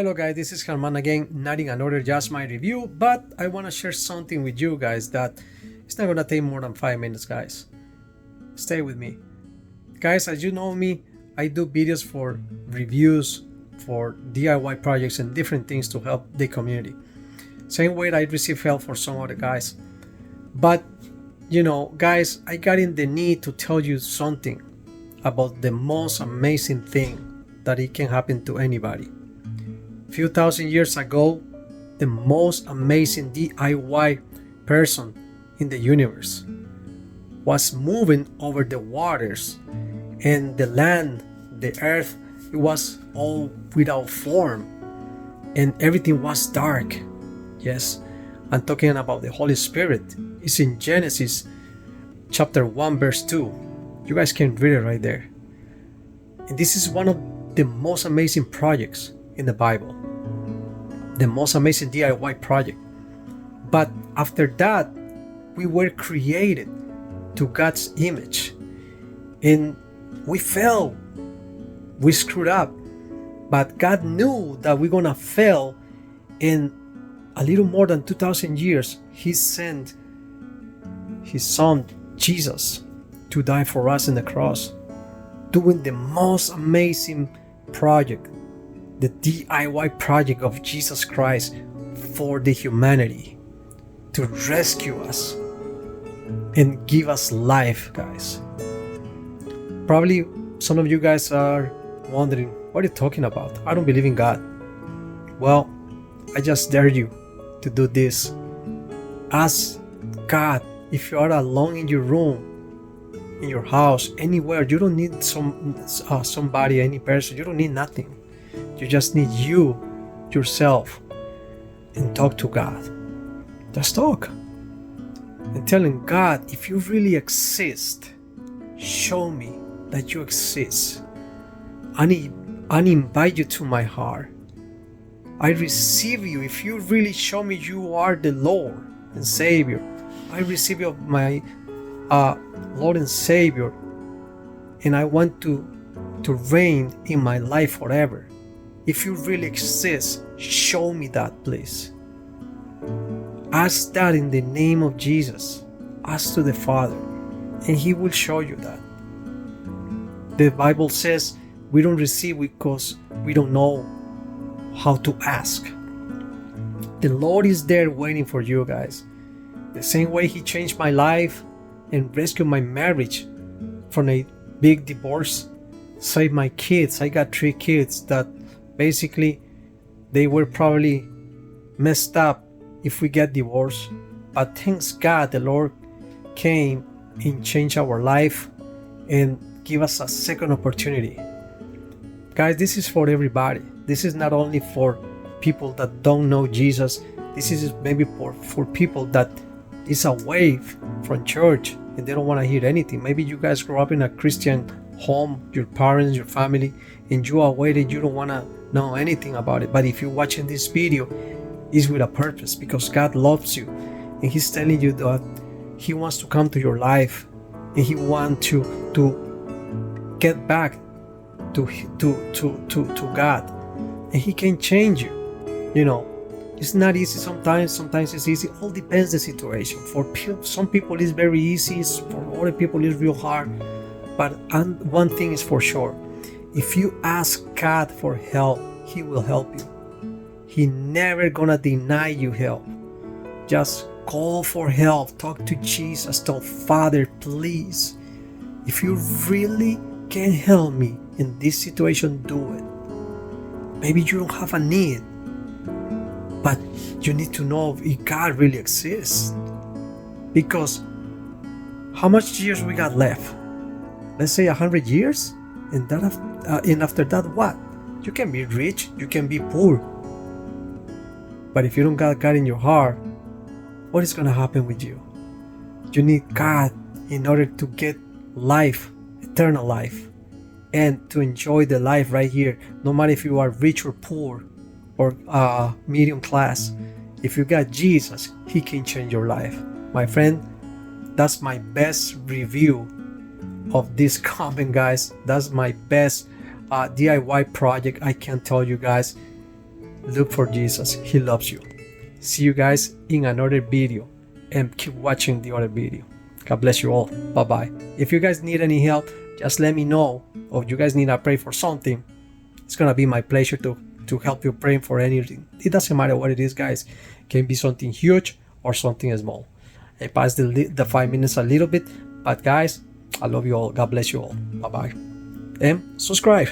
Hello guys, this is Herman again, not in another Just My Review, but I want to share something with you guys that it's not going to take more than 5 minutes, guys. Stay with me. Guys, as you know me, I do videos for reviews, for DIY projects and different things to help the community. Same way I receive help for some other guys. But, guys, I got in the need to tell you something about the most amazing thing that it can happen to anybody. Few thousand years ago, the most amazing DIY person in the universe was moving over the waters, and the land, the earth, it was all without form and everything was dark. Yes, I'm talking about the Holy Spirit. It's in Genesis chapter 1 verse 2. You guys can read it right there. And this is one of the most amazing projects in the Bible, the most amazing DIY project. But after that, we were created to God's image, and we fell, we screwed up, but God knew that we're gonna fail. In a little more than 2,000 years, He sent His Son Jesus to die for us in the cross, doing the most amazing project, the DIY project of Jesus Christ for the humanity, to rescue us and give us life, guys. Probably some of you guys are wondering, what are you talking about? I don't believe in God. Well, I just dare you to do this. Ask God. If you are alone in your room, in your house, anywhere, you don't need somebody, any person. You don't need nothing. You just need you, yourself, and talk to God. Just talk. And telling God, if you really exist, show me that you exist. I invite you to my heart. I receive you. If you really show me you are the Lord and Savior, I receive you, my Lord and Savior, and I want to reign in my life forever. If you really exist, show me that, please. Ask that in the name of Jesus. Ask to the Father, and He will show you that. The Bible says we don't receive because we don't know how to ask. The Lord is there waiting for you guys. The same way He changed my life and rescued my marriage from a big divorce, saved my kids. I got 3 kids that basically they were probably messed up if we get divorced. But thanks God, the Lord came and changed our life and give us a second opportunity. Guys, this is for everybody. This is not only for people that don't know Jesus. This is maybe for people that is away from church and they don't want to hear anything. Maybe you guys grew up in a Christian home, your parents, your family, and you are away that you don't want to know anything about it. But if you're watching this video, it's with a purpose, because God loves you and He's telling you that He wants to come to your life and He wants to get back to God, and He can change you. It's not easy sometimes it's easy. All depends the situation. For some people it's very easy, for other people it's real hard. But one thing is for sure, if you ask God for help, He will help you. He never gonna deny you help. Just call for help. Talk to Jesus. Tell Father, please, if you really can help me in this situation, do it. Maybe you don't have a need, but you need to know if God really exists. Because how much years we got left? Let's say 100 years, and after that, what? You can be rich, you can be poor, but if you don't got God in your heart, what is going to happen with you? You need God in order to get life, eternal life, and to enjoy the life right here, no matter if you are rich or poor or medium class. If you got Jesus, He can change your life. My friend, that's my best review of this comment, guys. That's my best DIY project. I can tell you guys, look for Jesus. He loves you. See you guys in another video, and keep watching the other video. God bless you all. Bye bye. If you guys need any help, just let me know, or you guys need to pray for something. It's gonna be my pleasure to help you pray for anything. It doesn't matter what it is, guys. It can be something huge or something small. I passed the 5 minutes a little bit, but guys, I love you all. God bless you all. Bye bye. And subscribe.